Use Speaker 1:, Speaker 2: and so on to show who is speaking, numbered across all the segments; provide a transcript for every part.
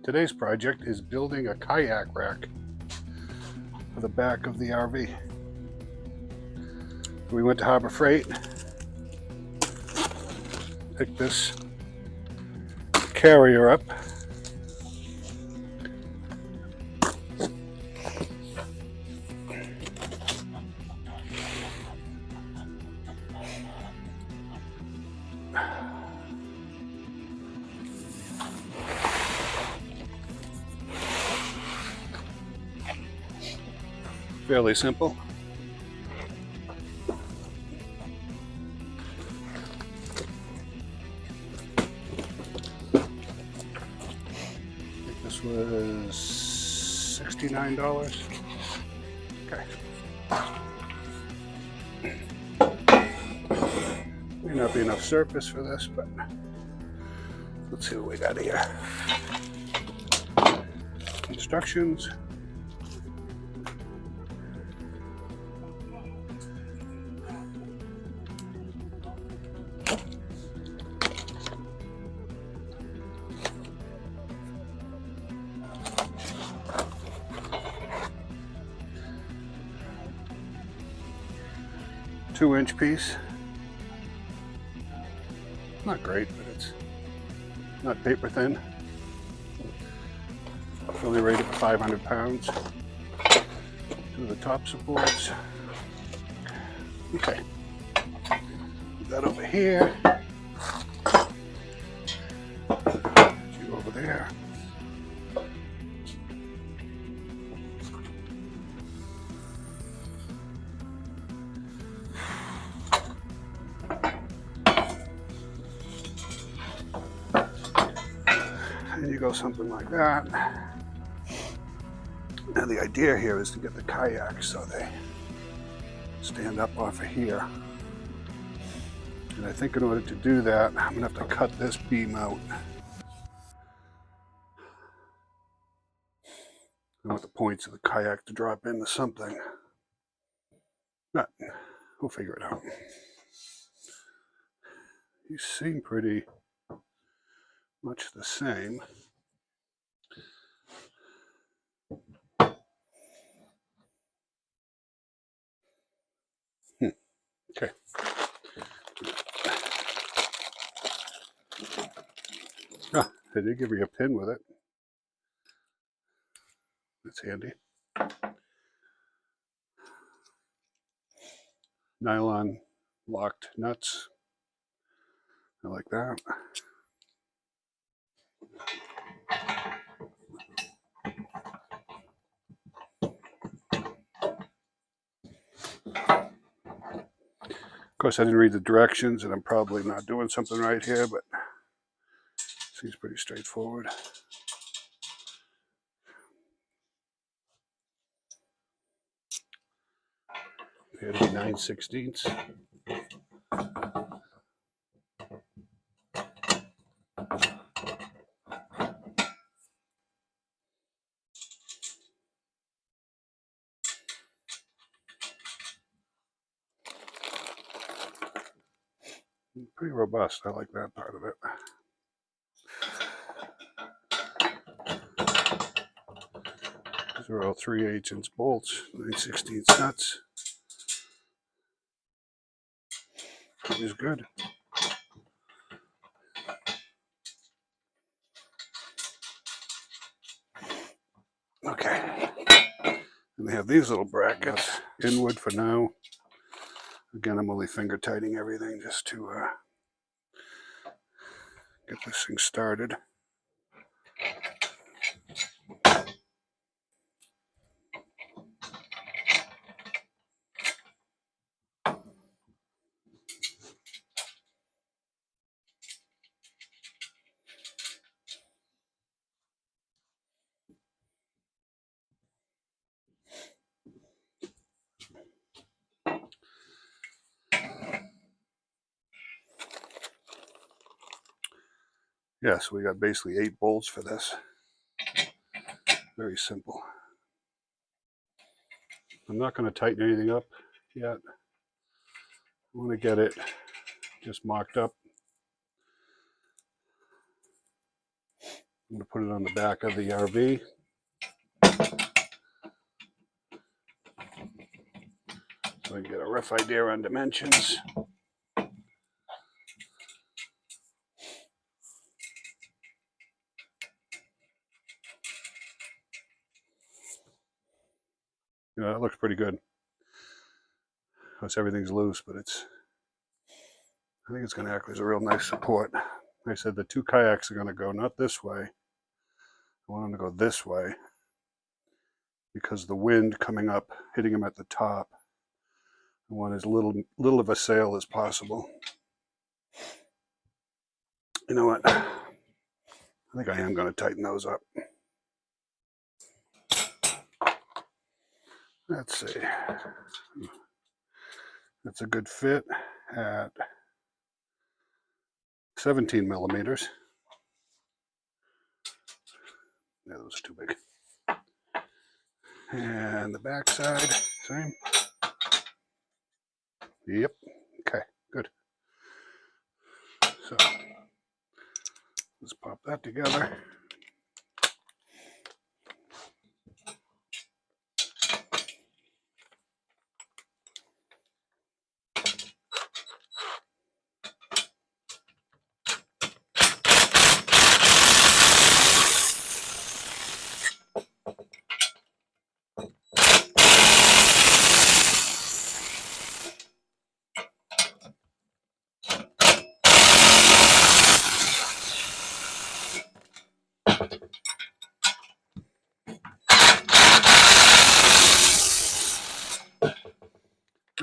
Speaker 1: Today's project is building a kayak rack for the back of the RV. We went to Harbor Freight, picked this carrier up. Fairly simple. I think this was $69. Okay. May not be enough surface for this, but let's see what we got here. Instructions. Two-inch piece. Not great, but it's not paper thin. Fully rated for 500 pounds. To the top supports. Okay. Put that over here. You over there. And you go something like that. Now the idea here is to get the kayaks so they stand up off of here. And I think in order to do that, I'm gonna have to cut this beam out. I want the points of the kayak to drop into something. But we'll figure it out. You seem pretty much the same. Okay. Oh, they did give you a pin with it. That's handy. Nylon locked nuts. I like that. Of course, I didn't read the directions, and I'm probably not doing something right here, but it seems pretty straightforward. Appear to be 9/16. Pretty robust. I like that part of it. These are all 3/8" bolts, 9/16 nuts. Is good. Okay. And they have these little brackets inward for now. Again, I'm only finger tightening everything just to get this thing started. Yeah, so we got basically 8 bolts for this. Very simple. I'm not going to tighten anything up yet. I want to get it just mocked up. I'm going to put it on the back of the RV. So I can get a rough idea on dimensions. Yeah, it looks pretty good. Of course, everything's loose, but I think it's going to act as a real nice support. Like I said, the two kayaks are going to go not this way. I want them to go this way because the wind coming up, hitting them at the top. I want as little of a sail as possible. You know what? I think I am going to tighten those up. Let's see. That's a good fit at 17 millimeters. Yeah, those are too big. And the back side, same. Yep. Okay, good. So let's pop that together.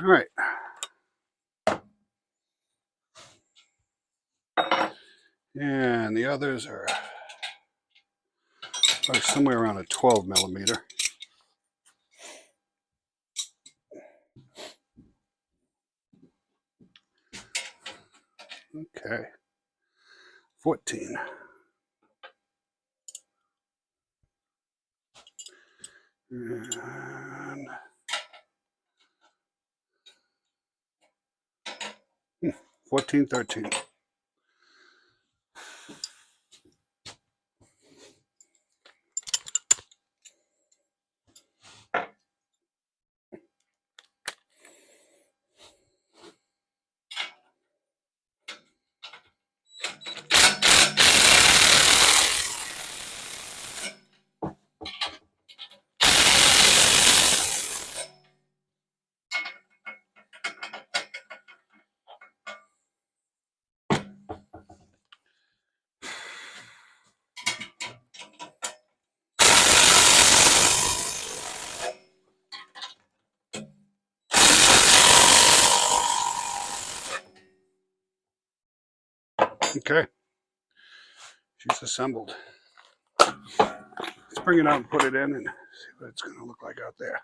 Speaker 1: All right. And the others are probably somewhere around a 12 millimeter. Okay. 14. And 14, 13. Okay. She's assembled. Let's bring it out and put it in and see what it's going to look like out there.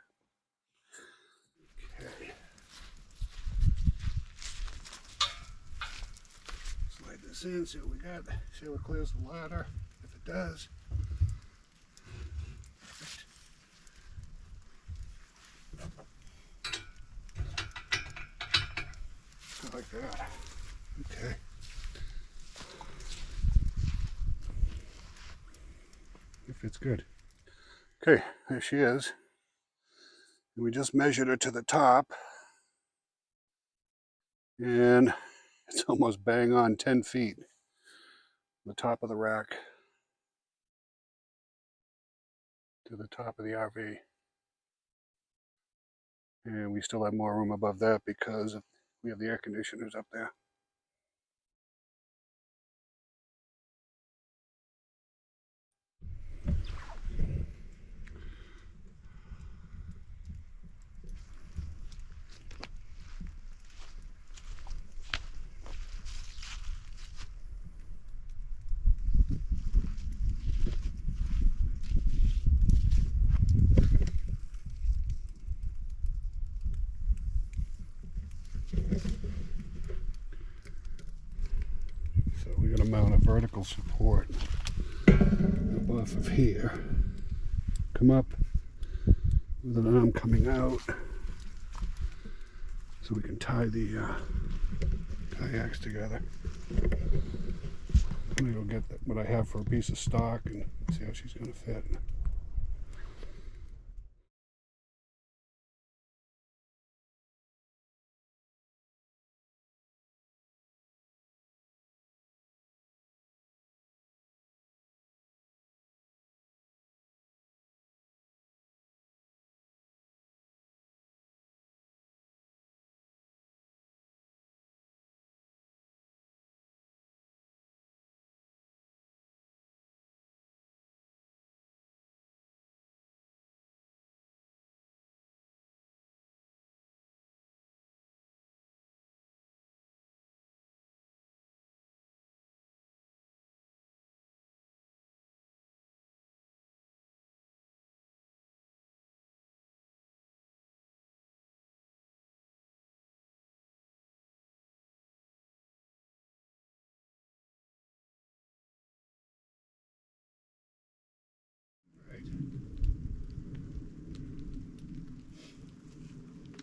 Speaker 1: Okay. Slide this in, see what we got. See what clears the ladder. If it does. Like that. Okay. It fits good. Okay, there she is. We just measured her to the top. And it's almost bang on 10 feet. The top of the rack to the top of the RV. And we still have more room above that because we have the air conditioners up there. So we're going to mount a vertical support up off of here. Come up with an arm coming out so we can tie the kayaks together. I'm gonna go get what I have for a piece of stock and see how she's gonna fit.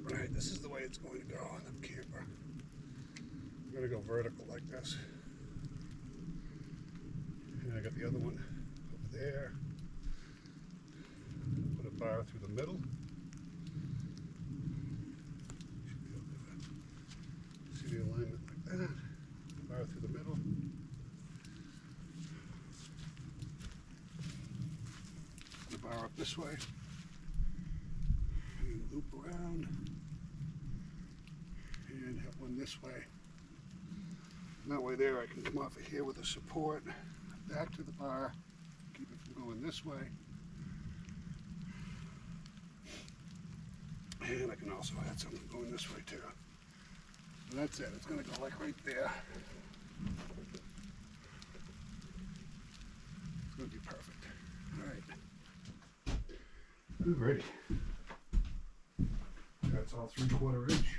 Speaker 1: Right, this is the way it's going to go on the camper. I'm going to go vertical like this. And I got the other one over there. Put a bar through the middle. Should be able to see the alignment like that. Bar through the middle. Put the bar up this way. And loop around. And have one this way. And that way there I can come off of here with a support, back to the bar, keep it from going this way. And I can also add something going this way too. So that's it, it's gonna go like right there. It's gonna be perfect. All right. Alrighty. That's all 3/4 inch.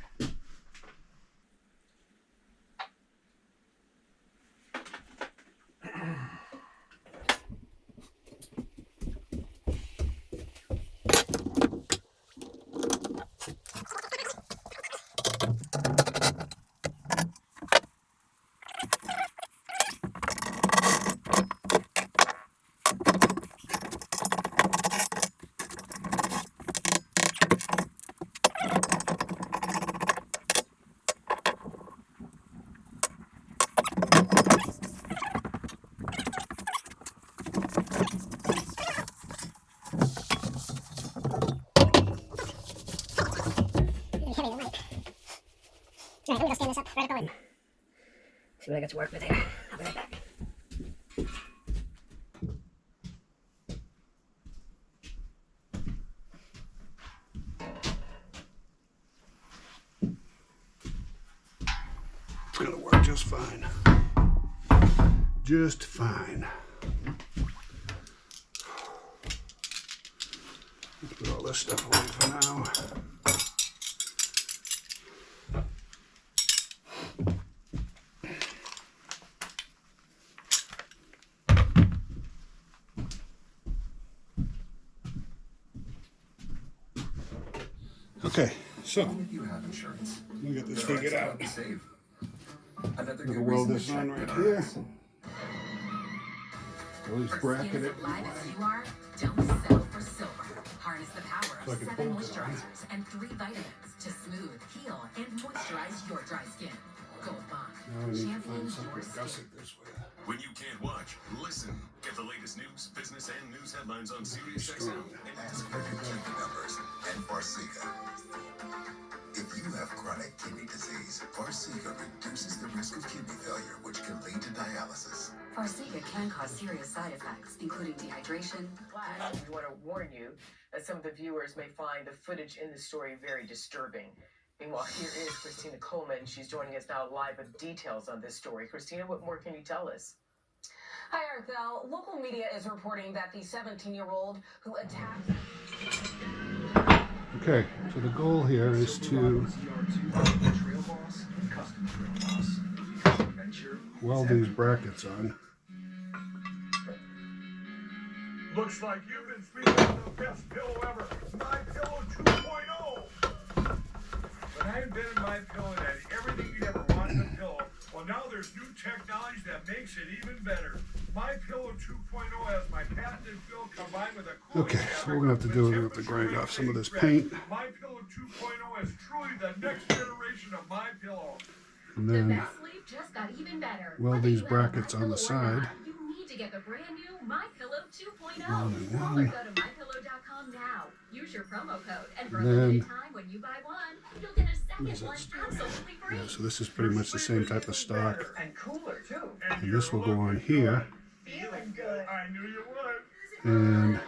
Speaker 2: Alright, let me go stand this up vertical and see what I got to work with here. I'll be right back.
Speaker 1: It's gonna work just fine. Just fine. Let's put all this stuff away for now. Okay, so
Speaker 3: You have insurance.
Speaker 1: we get this figured out.
Speaker 3: Save. Another
Speaker 1: Gonna
Speaker 3: good
Speaker 1: weld
Speaker 3: reason
Speaker 1: this
Speaker 3: to check
Speaker 1: on right
Speaker 3: the
Speaker 1: here.
Speaker 3: earnings.
Speaker 1: Always bracket it.
Speaker 4: Live as you are, don't settle for silver. Harness the power
Speaker 1: So I
Speaker 4: of
Speaker 1: can
Speaker 4: 7
Speaker 1: hold it on.
Speaker 4: moisturizers and 3 vitamins to smooth, heal, and moisturize your dry skin. Gold Bond.
Speaker 1: Now I need to
Speaker 4: Champion
Speaker 1: find
Speaker 4: your
Speaker 1: something to
Speaker 4: skin.
Speaker 1: gusset this with.
Speaker 5: When you can't watch, listen. Get the latest news, business, and news headlines on SiriusXM.
Speaker 1: Strong.
Speaker 3: Ask for your kidney numbers and Farxiga. If you have chronic kidney disease, Farxiga reduces the risk of kidney failure, which can lead to dialysis.
Speaker 4: Farxiga can cause serious side effects, including dehydration.
Speaker 6: Flash, we want to warn you that some of the viewers may find the footage in the story very disturbing. Meanwhile, here is Christina Coleman. She's joining us now live with details on this story. Christina, what more can you tell us?
Speaker 7: Hi, Arthel. Local media is reporting that the 17-year-old who attacked...
Speaker 1: Okay, so the goal here is to weld these brackets on.
Speaker 8: Looks like you've been sleeping on the best pillow ever, My Pillow 2.0. When I invented My Pillow, it had everything you'd ever want in a pillow, Well, now there's new technology that makes it even better. My Pillow 2.0 has my patented fill combined with a cooling
Speaker 1: Okay, so
Speaker 8: fabric
Speaker 1: what we're gonna have to do is we're gonna have to
Speaker 8: with
Speaker 1: grind off some of this
Speaker 8: temperature-regulated
Speaker 1: paint,
Speaker 8: thread. My Pillow 2.0 is truly the next generation of My Pillow.
Speaker 1: and
Speaker 4: The
Speaker 1: then
Speaker 4: best sleep just got even better.
Speaker 1: weld
Speaker 4: Whether
Speaker 1: these
Speaker 4: you have a
Speaker 1: brackets on the
Speaker 4: MyPillow or not,
Speaker 1: side.
Speaker 4: you need to get the brand new MyPillow 2.0.
Speaker 1: One and
Speaker 4: Call or
Speaker 1: one.
Speaker 4: go to mypillow.com now. Use your promo code, and for a
Speaker 1: And then-
Speaker 4: limited time, when you buy one, you'll get a second
Speaker 1: is that
Speaker 4: one
Speaker 1: story?
Speaker 4: absolutely free.
Speaker 1: Yeah, so this is pretty much the same type of stock,
Speaker 6: And cooler, too.
Speaker 1: and this will go on here,
Speaker 6: Feeling good.
Speaker 8: I knew you would.
Speaker 1: and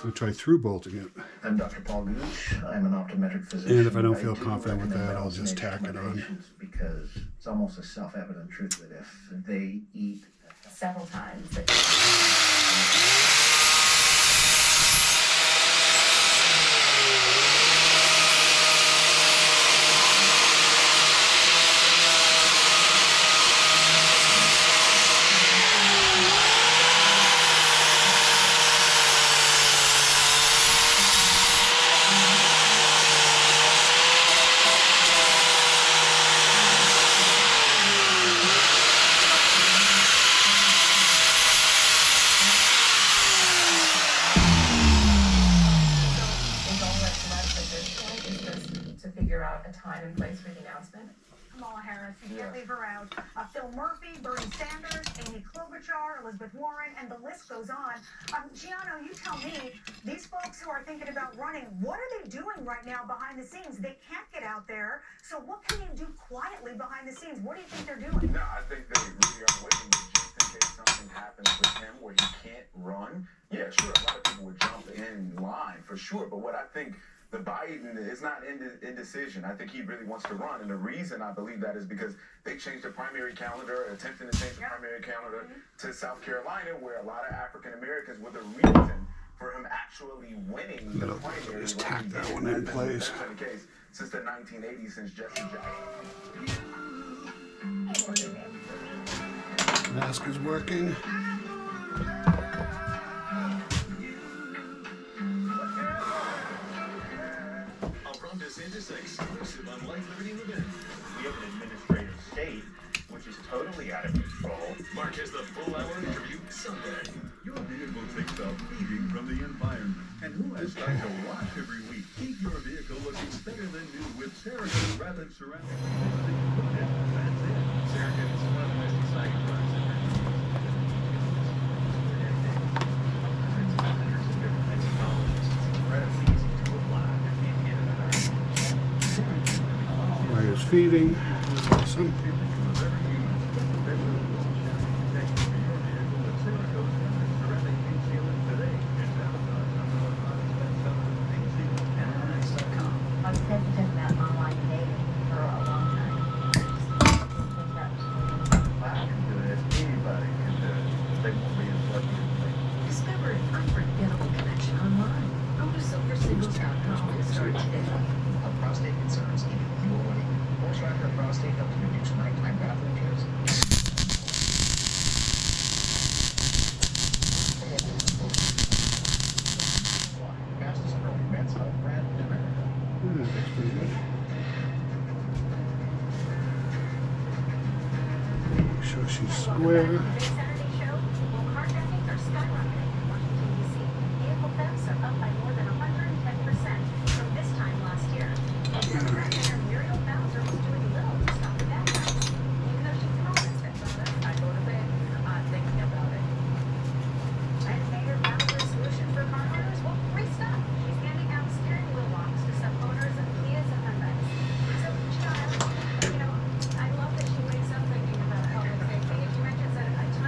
Speaker 1: I'll try through bolting it.
Speaker 9: I'm Dr. Paul Gooch. I'm an optometric physician.
Speaker 1: And if I don't feel
Speaker 9: do
Speaker 1: confident with
Speaker 9: recommend
Speaker 1: that, I'll
Speaker 9: balanced
Speaker 1: just
Speaker 9: nature
Speaker 1: tack
Speaker 9: to
Speaker 1: it
Speaker 9: my
Speaker 1: on.
Speaker 9: patients because it's almost a self-evident truth that if they eat
Speaker 4: Several times.
Speaker 6: Is all that's left at this point is just to figure out a time and place for the announcement?
Speaker 10: Kamala Harris, you can't leave her out. Phil Murphy, Bernie Sanders, Amy Klobuchar, Elizabeth Warren, and the list goes on. Gianno, you tell me, these folks who are thinking about running, what are they doing right now behind the scenes? They can't get out there, so what can they do quietly behind the scenes? What do you think they're doing?
Speaker 11: No, I think they really are waiting just in case something happens with him where he can't run. Yeah, sure, a lot of people would jump in line for sure, but what I think the Biden is not indecision. I think he really wants to run, and the reason I believe that is because they changed the primary calendar, attempting to change the primary calendar to South Carolina, where a lot of African Americans were the reason for him actually winning the primary.
Speaker 1: Just tack that one in place.
Speaker 11: That's been the case since the 1980s, since Jesse Jackson.
Speaker 1: Mask is working.
Speaker 5: Ron DeSantis exclusive on Life, Liberty, Levin.
Speaker 9: we have an administrative state which is totally out of control.
Speaker 5: Mark has the full hour interview Sunday.
Speaker 8: Your vehicle takes a beating from the environment. And who has time to wash every week? Keep your vehicle looking better than new with Sarah's Rapid Ceramic. That's it.
Speaker 9: Sarah, it's one of the most exciting runs ever.
Speaker 1: Wires feeding. Awesome.
Speaker 10: I was hesitant about online dating for a long time.
Speaker 9: I can do it. Anybody can do it. They won't be as lucky as me.
Speaker 4: Discover an unforgettable connection online. Go to silversingles.com and start today.
Speaker 9: Of prostate concerns, even if you are winning. Horse Tracker Prostate helps reduce nighttime bathroom tears. Fastest growing men's health brand in America.
Speaker 1: Yeah, that's pretty good. Make sure she's square.
Speaker 10: Today's Saturday show, well, carjackings are skyrocketing in Washington, D.C. Vehicle thefts are up by more than 110% from this time last year. Democrat Mayor Muriel Bowser was doing little to stop the bad guys. Even though she's an honest I go to bed thinking about it. And Mayor Bowser's solution for car owners? Well, free stuff. She's handing out steering wheel locks to some owners of Kias and Hyundais. So, child, I love that she wakes up thinking about public safety. And she mentions that a ton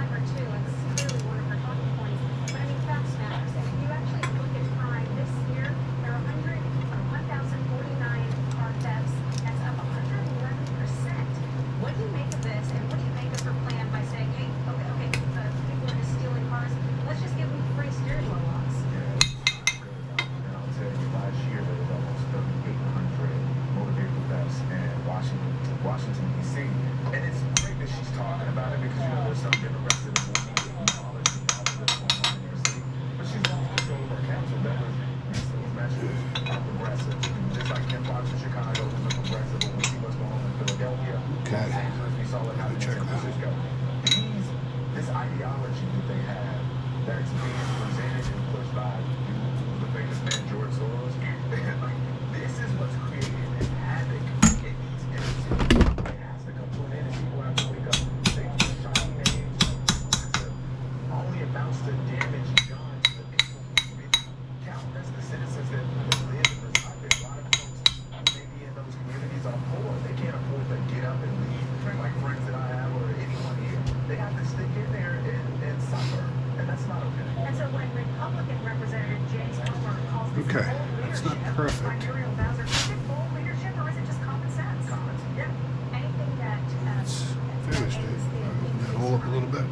Speaker 11: that's being presented and pushed by the famous man George Soros. Like, this is what's creating this havoc in these inner cities. It has to come to an end, and people have to wake up. Things are shining names, massive, only amounts to damage done to the people who really count. That's the citizens that live and reside there. A lot of folks who may be in those communities are poor. They can't afford to get up and leave, like friends that I have or anyone here. They have to stick in there and suffer, and that's not okay.
Speaker 10: And so when Republican Representative James Comer calls this
Speaker 1: Okay,
Speaker 10: bold
Speaker 1: that's not
Speaker 10: leadership,
Speaker 1: perfect.
Speaker 10: by Muriel Bowser, is it bold leadership or is it just common sense?
Speaker 11: Common sense.
Speaker 10: Yeah. Anything that
Speaker 1: It's finished it. That hole up a little bit.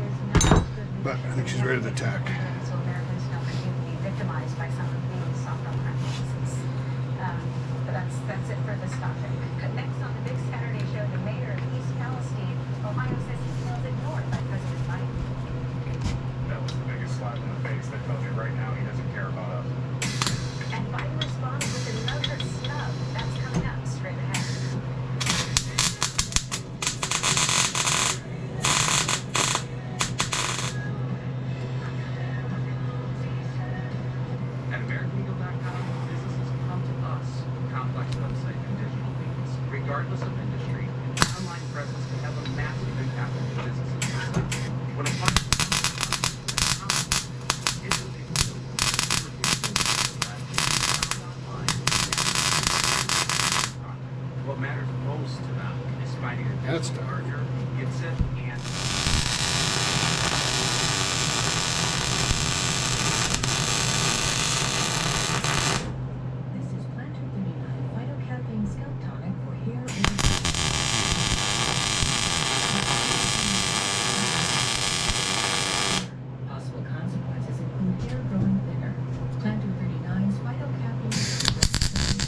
Speaker 1: But I think she's ready to attack.
Speaker 10: So Americans don't continue to be victimized by some of these soft practices. But that's it for this topic. Next on the Big Saturday Show, the mayor of East Palestine, Ohio, says he feels ignored by President Biden.
Speaker 11: That was the biggest slap in the face that tells you right now he doesn't care about us.
Speaker 10: And Biden responds with another snub. That's coming up straight ahead.
Speaker 12: At AmericanEagle.com, businesses come to us with complex website and digital needs. Regardless of industry, an online presence can have a massive impact on your business's success. When a partner what matters most to them is finding a
Speaker 1: That's
Speaker 12: digital
Speaker 1: dark.
Speaker 12: partner who gets it and
Speaker 4: This is Planter 39 Phytocaffeine Scalp Tonic for hair and possible consequences include hair growing thinner. Planter 39's phytocaffeine.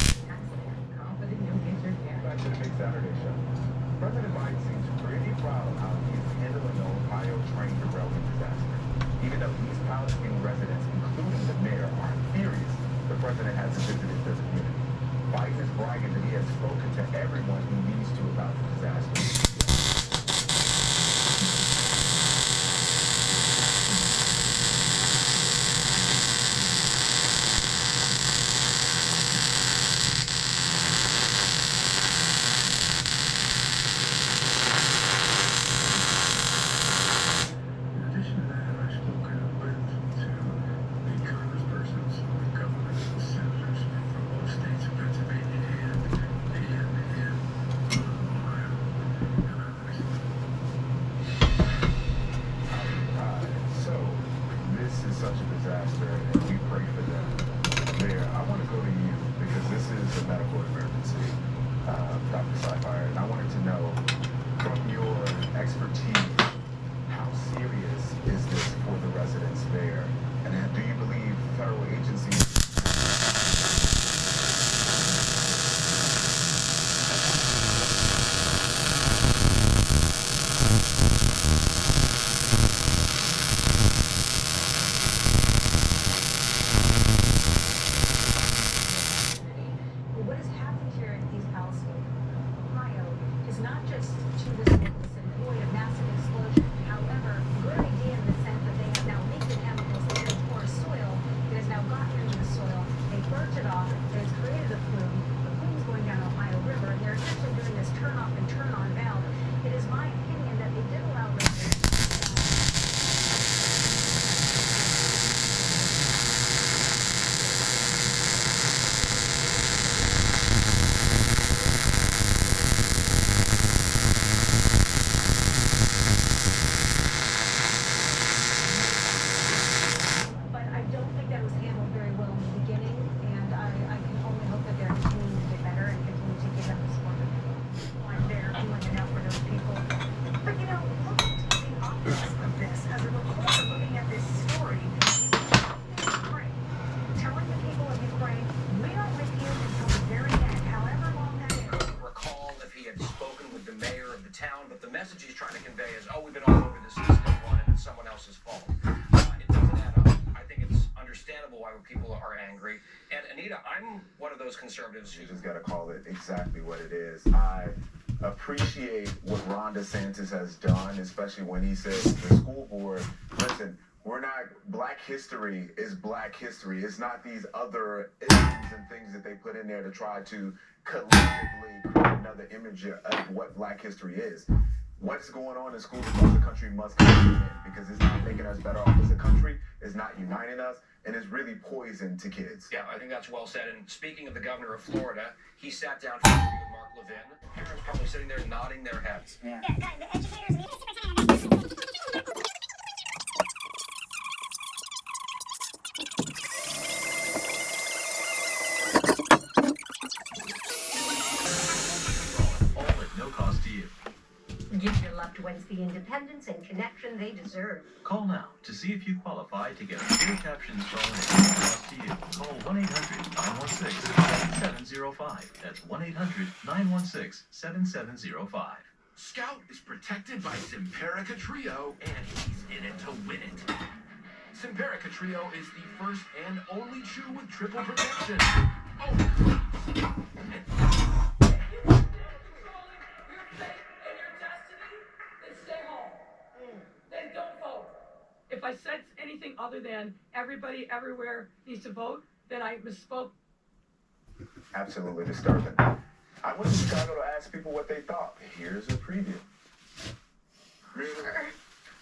Speaker 4: Confident you'll get your hair.
Speaker 11: Back to the Big Saturday Show. President Biden seems pretty proud of how he's handling the Ohio train derailment disaster. Even though these Palestinian residents, including the mayor, are furious, the president hasn't visited the community. Biden is bragging that he has spoken to everyone he needs to about the disaster.
Speaker 8: In addition to that, I've spoken with the congresspersons, the governors, and senators from both states of Pennsylvania and Ohio, and others.
Speaker 11: So, this is such a disaster, and we pray for them. Mayor, I want to go to you because this is a medical emergency, Dr. Sapphire, and I wanted to know from your expertise, how serious is this for the residents there? And do you believe federal agencies
Speaker 10: What has happened here in East Palestine, Ohio, is not just to this witness and avoid a massive explosion. However, good idea in the sense that
Speaker 12: Anita, I'm one of those conservatives
Speaker 11: You
Speaker 12: who
Speaker 11: just got to call it exactly what it is. I appreciate what Ron DeSantis has done, especially when he says to the school board, listen, we're not, Black history is Black history. It's not these other isms and things that they put in there to try to collectively create another image of what Black history is. What's going on in schools across the country must come to an end because it's not making us better off as a country, it's not uniting us, and it's really poison to kids.
Speaker 12: Yeah, I think that's well said. And speaking of the governor of Florida, he sat down for a meeting with Mark Levin. Parents probably sitting there nodding their heads.
Speaker 2: Yeah, the educators need
Speaker 8: All at no cost to you.
Speaker 10: Give your loved ones the independence and connection they deserve.
Speaker 8: Call now to see if you qualify to get a clear captions phone at no cost to you. Call 1-800-916-7705. That's 1-800-916-7705.
Speaker 5: Scout is protected by Simparica Trio, and he's in it to win it. Simparica Trio is the first and only chew with triple protection. Oh, please.
Speaker 6: If I said anything other than everybody everywhere needs to vote, then I misspoke.
Speaker 11: Absolutely disturbing. I went to Chicago to ask people what they thought. Here's a preview.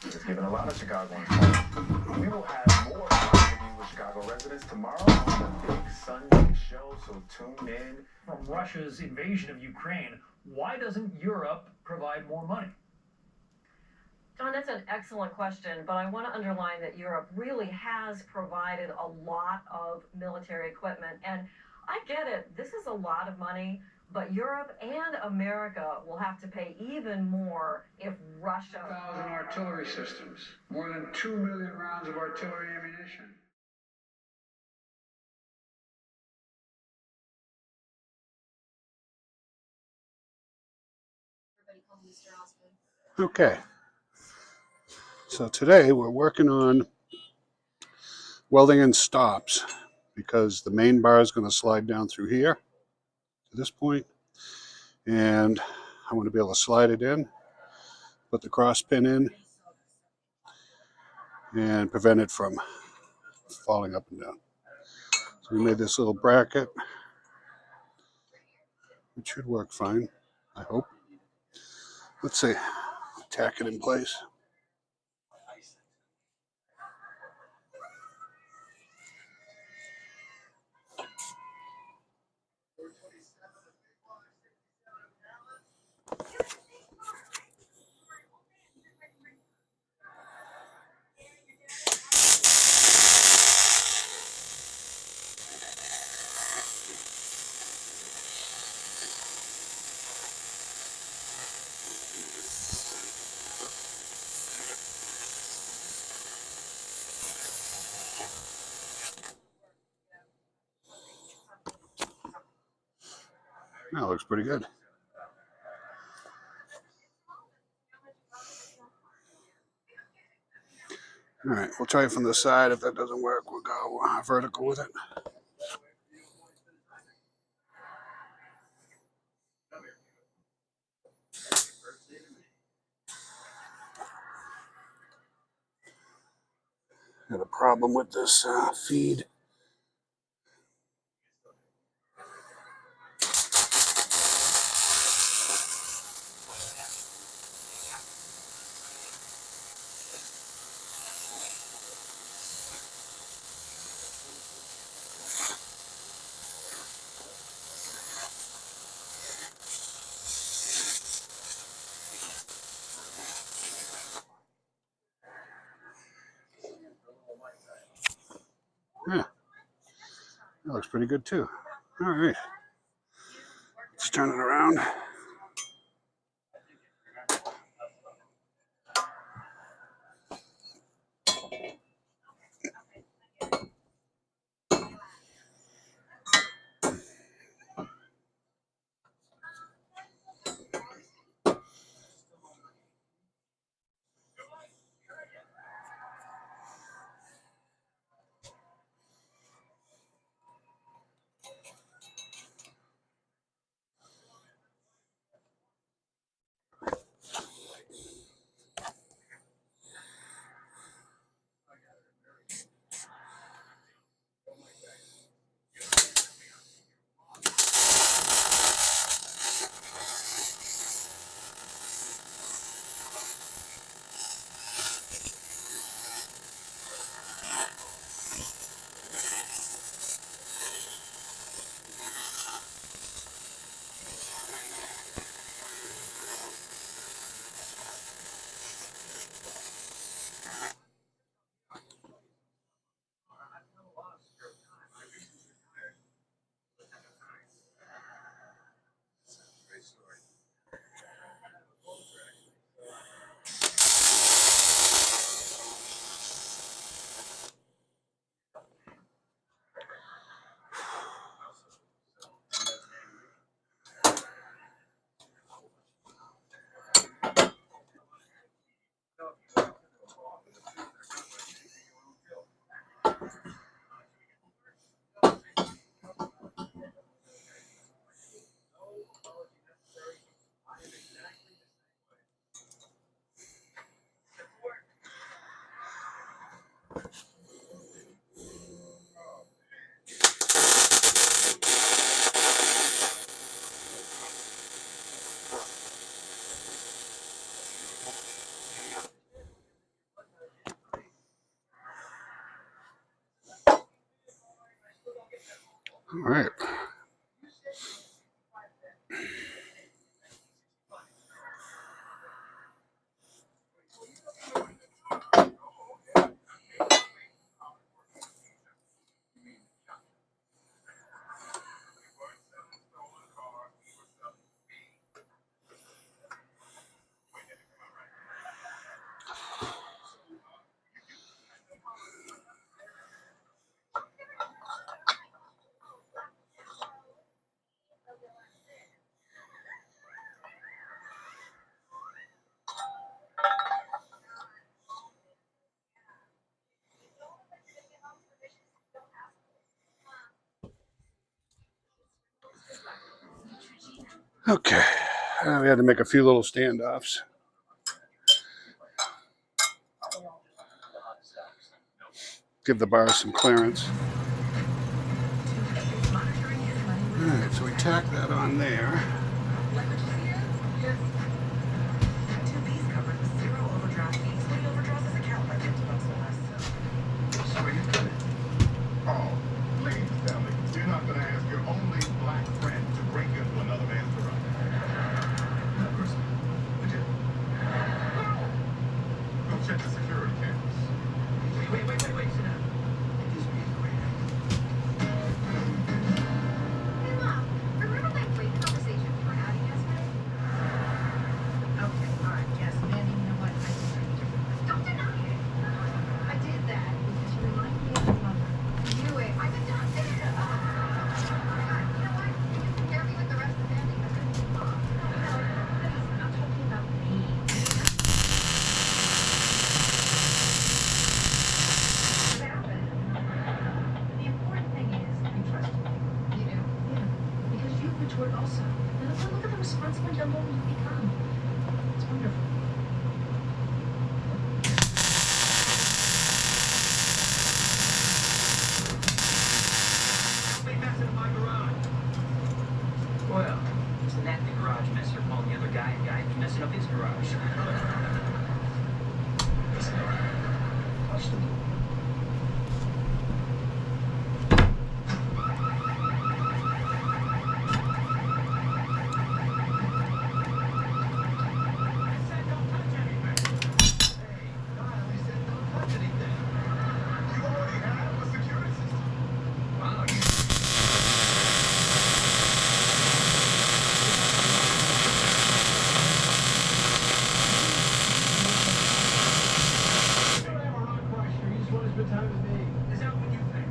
Speaker 11: Just giving a lot of Chicagoans hope. We will have more interviews with Chicago residents tomorrow on the big Sunday show, so tune in.
Speaker 9: From Russia's invasion of Ukraine, why doesn't Europe provide more money?
Speaker 13: John, that's an excellent question, but I want to underline that Europe really has provided a lot of military equipment. And I get it, this is a lot of money, but Europe and America will have to pay even more if Russia...
Speaker 14: 1,000 artillery systems, more than 2 million rounds of artillery ammunition.
Speaker 1: Okay. So today we're working on welding in stops because the main bar is going to slide down through here to this point, and I want to be able to slide it in, put the cross pin in, and prevent it from falling up and down. So we made this little bracket, which should work fine, I hope. Let's see, tack it in place. That looks pretty good. All right, we'll try it from the side. If that doesn't work, we'll go vertical with it. Got a problem with this feed. Yeah, that looks pretty good too. All right, let's turn it around. All right. Okay. We had to make a few little standoffs. Give the bars some clearance. All right, so we tack that on there.
Speaker 3: Oh, please tell me you're not going to ask your only black friend to break into another man's garage. No, of course not. Would you? No. Go check the security cameras. Wait. Sit down. It gives me a great idea.
Speaker 10: Hey, Mom, remember that great conversation we were having yesterday? Okay, all right, yes, Mandy, you know what? I did treat you differently. Don't deny it. I did that because you reminded me of your mother. Knew it. I did not say it. You know what? You can compare me with the rest of the family. I couldn't be Mom. No, please, I'm not talking about me. What happened? The important thing is you trust me. You do? Yeah, because you've matured also. And look at the responsible young woman you've become. It's wonderful.
Speaker 12: They messing in my garage. Well, isn't that the garage messer calling the other guy a guy who's messing up his garage?
Speaker 9: Listen, watch the door.
Speaker 5: I said don't touch anything. Hey, Kyle, I said don't touch anything.
Speaker 3: You already have a security system.
Speaker 12: Wow,
Speaker 5: You don't have a rock crusher. You just want to spend time with me.
Speaker 12: is that what you think?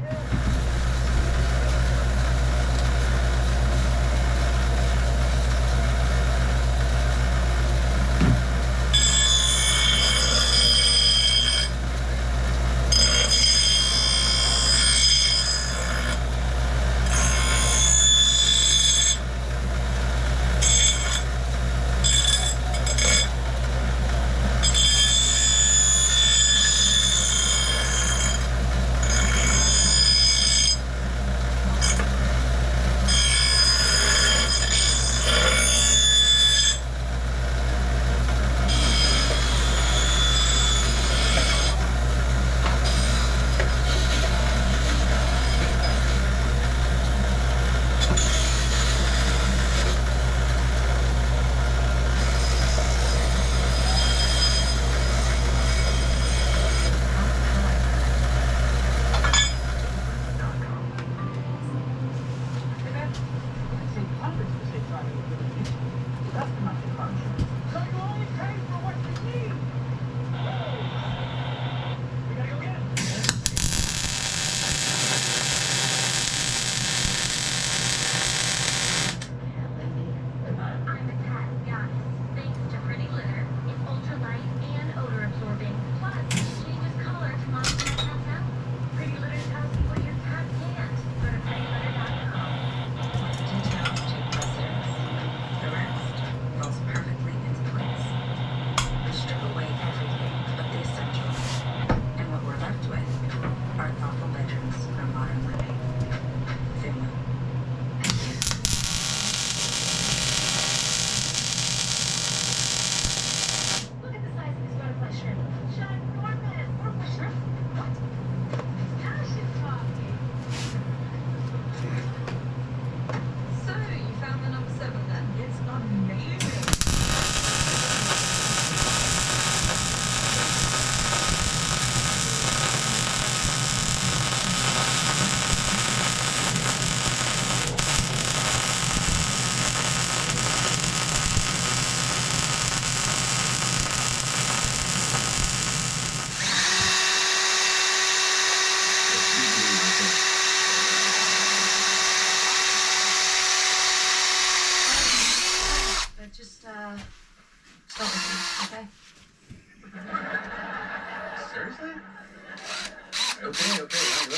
Speaker 5: Okay, now you're ready to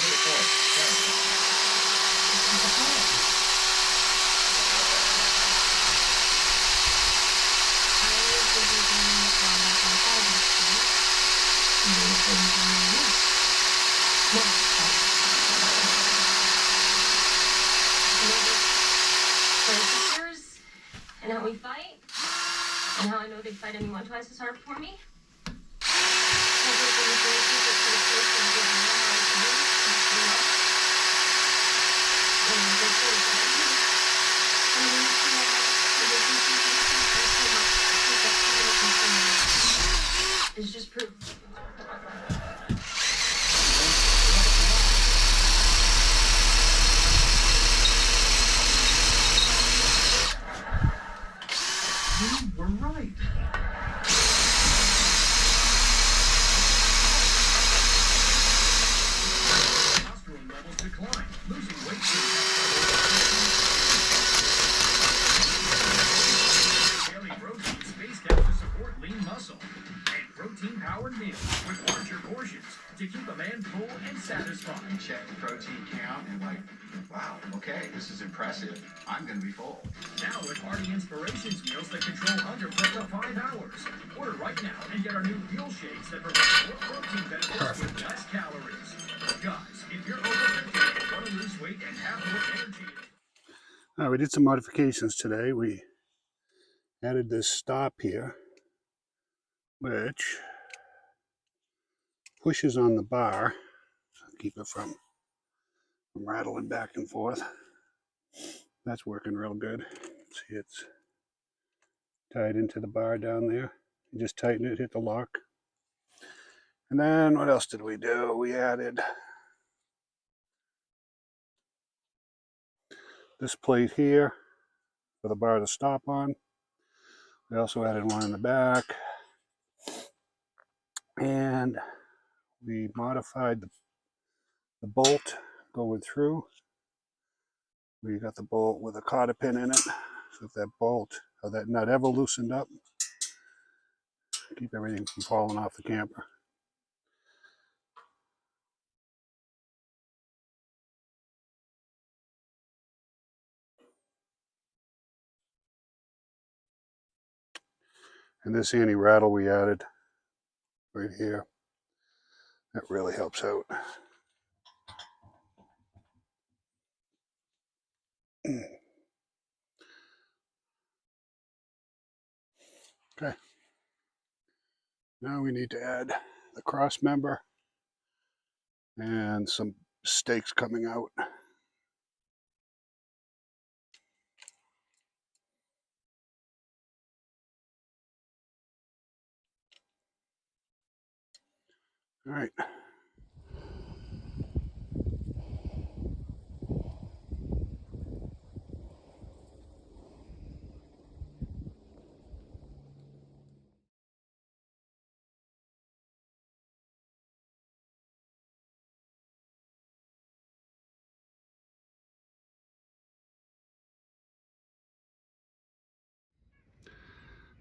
Speaker 13: Sisters, and how we fight, and how I know they'd fight anyone twice as hard for me. It's just proof.
Speaker 5: You were right. Testosterone levels decline. Losing weight daily protein spaced out to support lean muscle. And protein-powered meals with larger portions to keep a man full and satisfied.
Speaker 9: You check the protein count and like, wow, okay, this is impressive. I'm going to be full.
Speaker 5: Now with Hearty Inspirations meals that control hunger for up to 5 hours. Order right now and get our new fuel shakes that provide more protein benefits with less calories. Guys, if you're over 50, want to lose weight and have more energy.
Speaker 1: All right, we did some modifications today. We added this stop here, which pushes on the bar, keep it from rattling back and forth. That's working real good. See, it's tied into the bar down there. You just tighten it, hit the lock. And then what else did we do? We added this plate here for the bar to stop on. We also added one in the back. And we modified the bolt going through. We got the bolt with a cotter pin in it. So if that bolt or that nut ever loosened up, keep everything from falling off the camper. And this anti-rattle we added right here, that really helps out. Okay. Now we need to add the cross member and some stakes coming out. All right.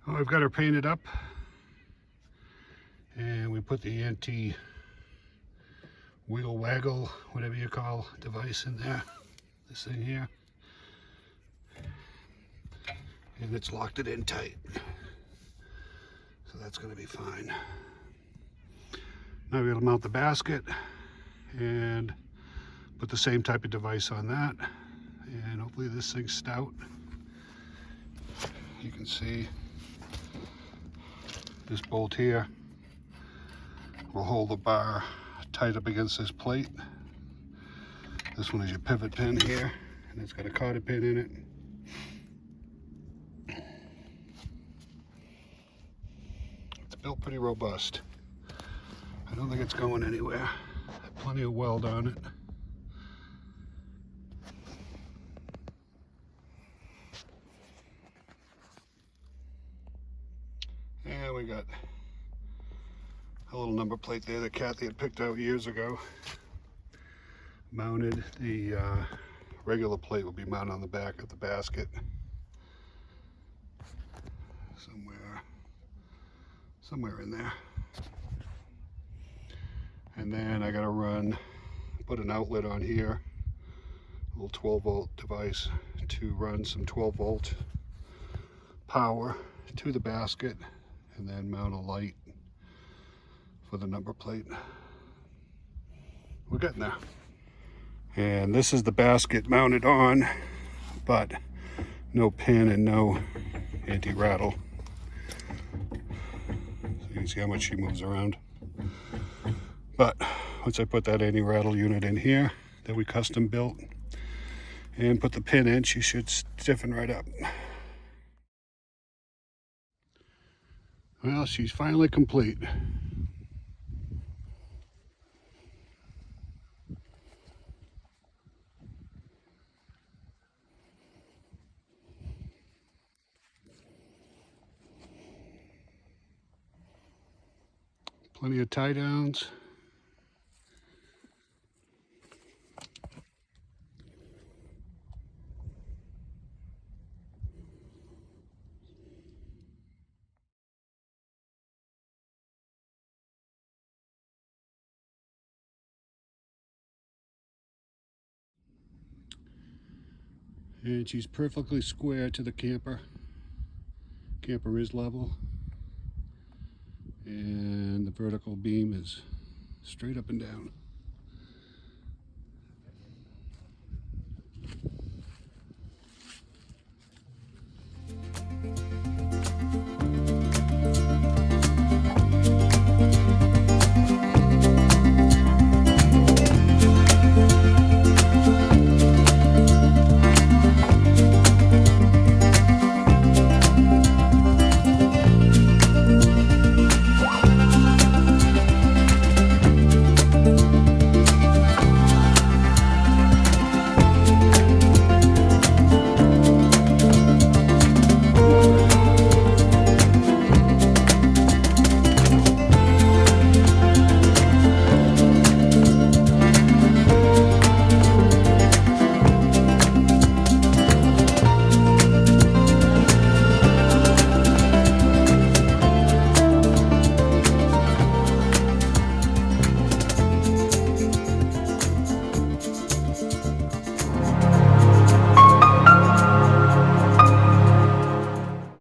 Speaker 1: Well, I've got her painted up, and we put the anti-wiggle waggle, whatever you call, device in there, this thing here, and it's locked it in tight, so that's going to be fine. Now we're going to mount the basket and put the same type of device on that, and hopefully this thing's stout. You can see this bolt here will hold the bar tight up against this plate. This one is your pivot pin here, and it's got a cotter pin in it. It's built pretty robust. I don't think it's going anywhere. Plenty of weld on it. And we got a little number plate there that Kathy had picked out years ago. Mounted. The regular plate will be mounted on the back of the basket. Somewhere in there. And then I gotta put an outlet on here, a little 12 volt device to run some 12 volt power to the basket, and then mount a light for the number plate. We're getting there. And this is the basket mounted on, but no pin and no anti-rattle. So you can see how much she moves around. But once I put that anti-rattle unit in here that we custom built and put the pin in, she should stiffen right up. Well, she's finally complete. Plenty of tie downs. And she's perfectly square to the camper. Camper is level. And the vertical beam is straight up and down.